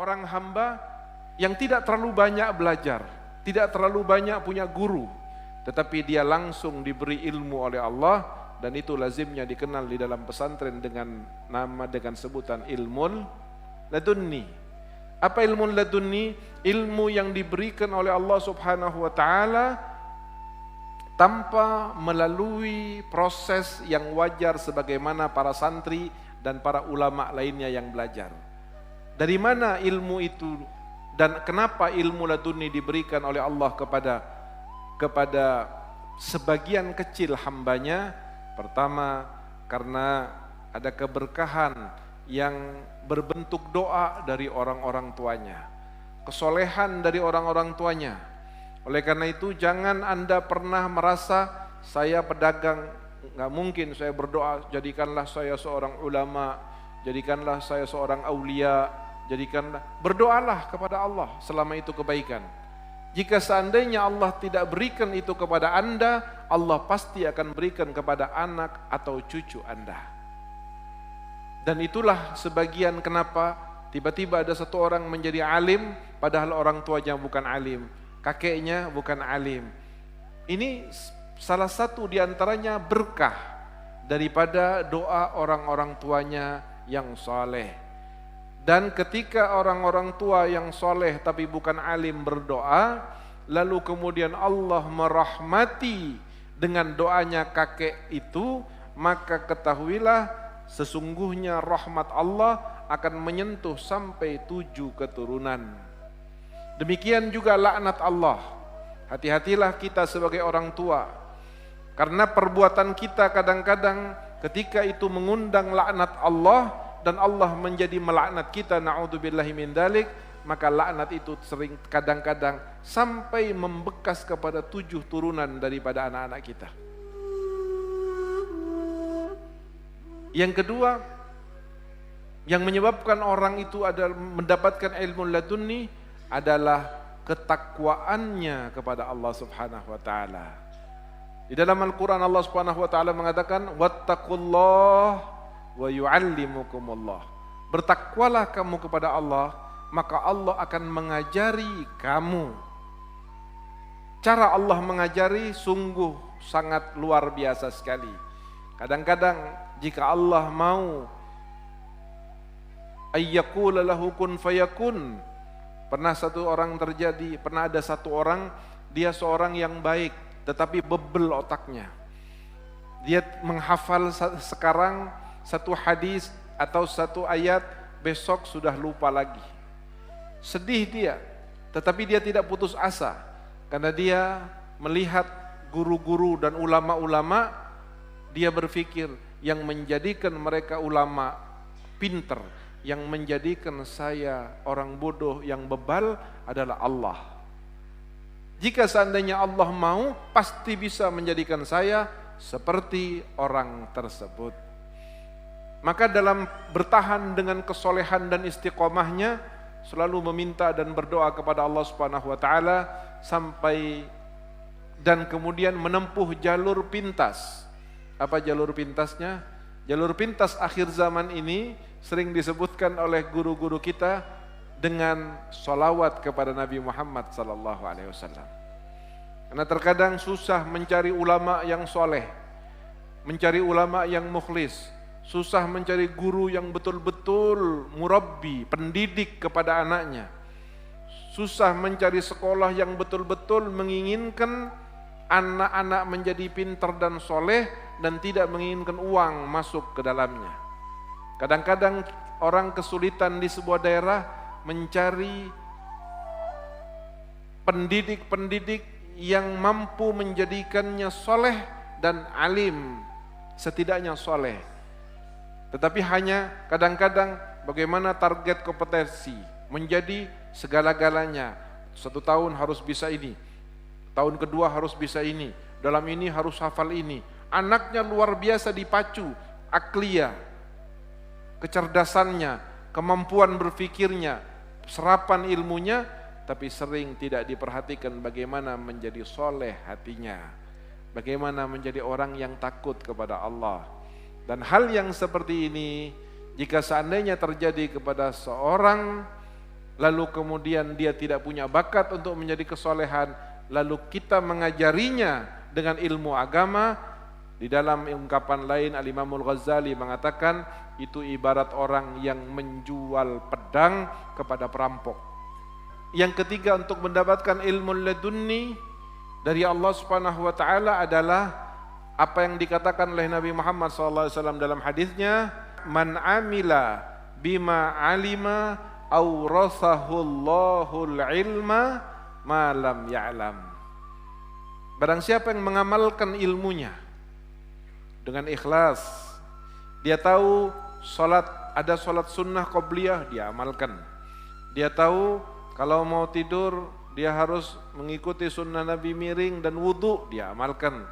seorang hamba yang tidak terlalu banyak belajar, tidak terlalu banyak punya guru, tetapi dia langsung diberi ilmu oleh Allah, dan itu lazimnya dikenal di dalam pesantren dengan sebutan ilmu ladunni. Apa ilmu ladunni? Ilmu yang diberikan oleh Allah Subhanahu wa taala tanpa melalui proses yang wajar sebagaimana para santri dan para ulama lainnya yang belajar. Dari mana ilmu itu dan kenapa ilmu ladunni diberikan oleh Allah kepada sebagian kecil hambanya? Pertama, karena ada keberkahan yang berbentuk doa dari orang-orang tuanya, kesolehan dari orang-orang tuanya. Oleh karena itu jangan Anda pernah merasa saya pedagang, nggak mungkin saya berdoa jadikanlah saya seorang ulama, jadikanlah saya seorang aulia, berdoalah kepada Allah selama itu kebaikan. Jika seandainya Allah tidak berikan itu kepada Anda, Allah pasti akan berikan kepada anak atau cucu Anda. Dan itulah sebagian kenapa tiba-tiba ada satu orang menjadi alim padahal orang tuanya bukan alim, kakeknya bukan alim. Ini salah satu diantaranya berkah daripada doa orang-orang tuanya yang soleh. Dan ketika orang-orang tua yang soleh tapi bukan alim berdoa, lalu kemudian Allah merahmati dengan doanya kakek itu, maka ketahuilah sesungguhnya rahmat Allah akan menyentuh sampai 7 keturunan. Demikian juga laknat Allah. Hati-hatilah kita sebagai orang tua, karena perbuatan kita kadang-kadang ketika itu mengundang laknat Allah, dan Allah menjadi melaknat kita, na'udzubillahi min dzalik, maka laknat itu sering kadang-kadang sampai membekas kepada 7 turunan daripada anak-anak kita. Yang kedua, yang menyebabkan orang itu adalah mendapatkan ilmu ladunni adalah ketakwaannya kepada Allah Subhanahu wa taala. Di dalam Al-Qur'an Allah Subhanahu wa taala mengatakan wattaqullah wa yu'allimukumullah. Bertakwalah kamu kepada Allah, maka Allah akan mengajari kamu. Cara Allah mengajari sungguh sangat luar biasa sekali. Kadang-kadang jika Allah mau ayyaqula lahu kun fayakun, pernah ada satu orang, dia seorang yang baik tetapi bebel otaknya. Dia menghafal sekarang satu hadis atau satu ayat, besok sudah lupa lagi. Sedih dia, tetapi dia tidak putus asa, karena dia melihat guru-guru dan ulama-ulama, dia berpikir yang menjadikan mereka ulama pinter, yang menjadikan saya orang bodoh yang bebal adalah Allah. Jika seandainya Allah mau, pasti bisa menjadikan saya seperti orang tersebut. Maka dalam bertahan dengan kesolehan dan istiqomahnya, selalu meminta dan berdoa kepada Allah Subhanahu wa taala sampai dan kemudian menempuh jalur pintas. Apa jalur pintasnya? Jalur pintas akhir zaman ini sering disebutkan oleh guru-guru kita dengan sholawat kepada Nabi Muhammad sallallahu alaihi wasallam. Karena terkadang susah mencari ulama yang soleh, mencari ulama yang mukhlis, susah mencari guru yang betul-betul murabbi, pendidik kepada anaknya. Susah mencari sekolah yang betul-betul menginginkan anak-anak menjadi pintar dan soleh dan tidak menginginkan uang masuk ke dalamnya. Kadang-kadang orang kesulitan di sebuah daerah mencari pendidik-pendidik yang mampu menjadikannya soleh dan alim, setidaknya soleh. Tetapi hanya kadang-kadang bagaimana target kompetensi menjadi segala-galanya. 1 tahun harus bisa ini, tahun kedua harus bisa ini, dalam ini harus hafal ini. Anaknya luar biasa dipacu, aklia, kecerdasannya, kemampuan berpikirnya, serapan ilmunya, tapi sering tidak diperhatikan bagaimana menjadi soleh hatinya, bagaimana menjadi orang yang takut kepada Allah. Dan hal yang seperti ini jika seandainya terjadi kepada seorang lalu kemudian dia tidak punya bakat untuk menjadi kesolehan, lalu kita mengajarinya dengan ilmu agama. Di dalam ungkapan lain Al-Imamul Ghazali mengatakan itu ibarat orang yang menjual pedang kepada perampok. Yang ketiga, untuk mendapatkan ilmu ladunni dari Allah Subhanahu wa taala adalah apa yang dikatakan oleh Nabi Muhammad SAW dalam hadisnya, man amila bima alima awrasahullahul ilma ma lam ya'lam. Barang siapa yang mengamalkan ilmunya dengan ikhlas, dia tahu ada salat sunnah qabliyah, dia amalkan. Dia tahu kalau mau tidur dia harus mengikuti sunnah Nabi miring dan wudu, dia amalkan.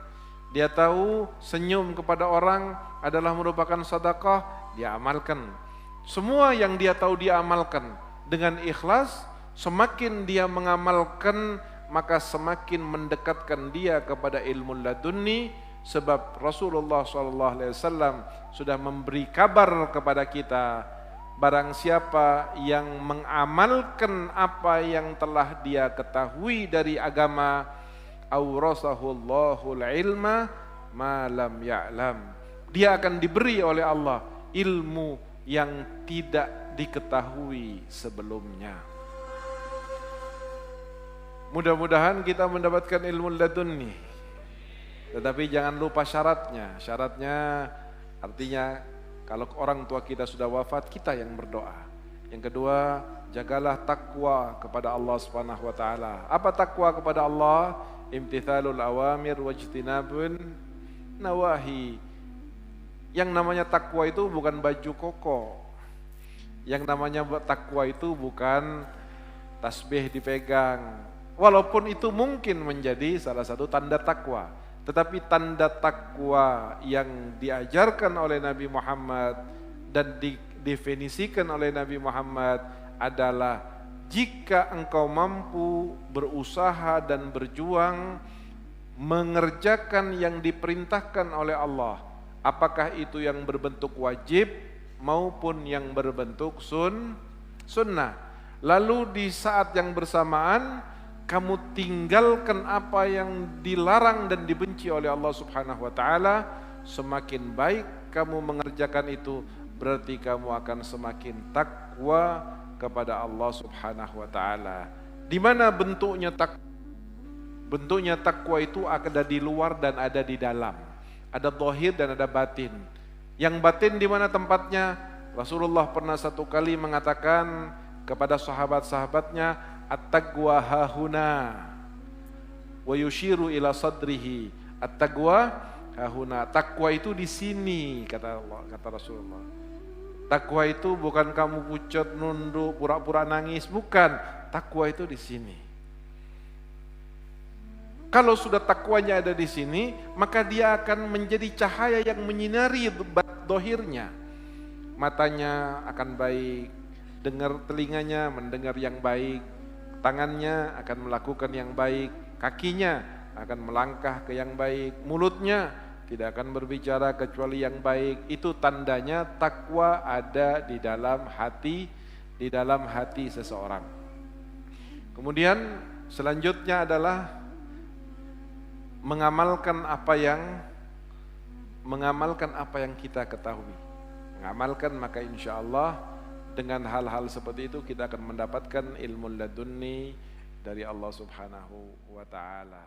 Dia tahu senyum kepada orang adalah merupakan sedekah, dia amalkan. Semua yang dia tahu dia amalkan dengan ikhlas. Semakin dia mengamalkan, maka semakin mendekatkan dia kepada ilmu ladunni. Sebab Rasulullah SAW sudah memberi kabar kepada kita, barang siapa yang mengamalkan apa yang telah dia ketahui dari agama, awrasahullahul ilma ma lam ya'lam, dia akan diberi oleh Allah ilmu yang tidak diketahui sebelumnya. Mudah-mudahan kita mendapatkan ilmu ladunni. Tetapi jangan lupa syaratnya. Syaratnya artinya kalau orang tua kita sudah wafat, kita yang berdoa. Yang kedua, jagalah takwa kepada Allah Subhanahu wa taala. Apa takwa kepada Allah? Imtithalul awamir wajtinabun nawahi. Yang namanya takwa itu bukan baju koko. Yang namanya takwa itu bukan tasbih dipegang. Walaupun itu mungkin menjadi salah satu tanda takwa. Tetapi tanda takwa yang diajarkan oleh Nabi Muhammad dan didefinisikan oleh Nabi Muhammad adalah jika engkau mampu berusaha dan berjuang mengerjakan yang diperintahkan oleh Allah, apakah itu yang berbentuk wajib maupun yang berbentuk sunnah. Lalu di saat yang bersamaan kamu tinggalkan apa yang dilarang dan dibenci oleh Allah Subhanahu wa taala, semakin baik kamu mengerjakan itu, berarti kamu akan semakin takwa kepada Allah Subhanahu wa taala. Di mana bentuknya takwa? Bentuknya takwa itu ada di luar dan ada di dalam. Ada zahir dan ada batin. Yang batin di mana tempatnya? Rasulullah pernah satu kali mengatakan kepada sahabat-sahabatnya, at-taqwa hahuna wa yushiru ila sadrihi. At-taqwa hahuna. Takwa itu di sini, kata Rasulullah. Takwa itu bukan kamu pucat, nunduk, pura-pura nangis, bukan. Takwa itu di sini. Kalau sudah takwanya ada di sini, maka dia akan menjadi cahaya yang menyinari dohirnya. Matanya akan baik, dengar telinganya mendengar yang baik, tangannya akan melakukan yang baik, kakinya akan melangkah ke yang baik, mulutnya tidak akan berbicara kecuali yang baik. Itu tandanya takwa ada di dalam hati seseorang. Kemudian selanjutnya adalah mengamalkan apa yang kita ketahui. Mengamalkan, maka insya Allah dengan hal-hal seperti itu kita akan mendapatkan ilmu ladunni dari Allah Subhanahu wa taala.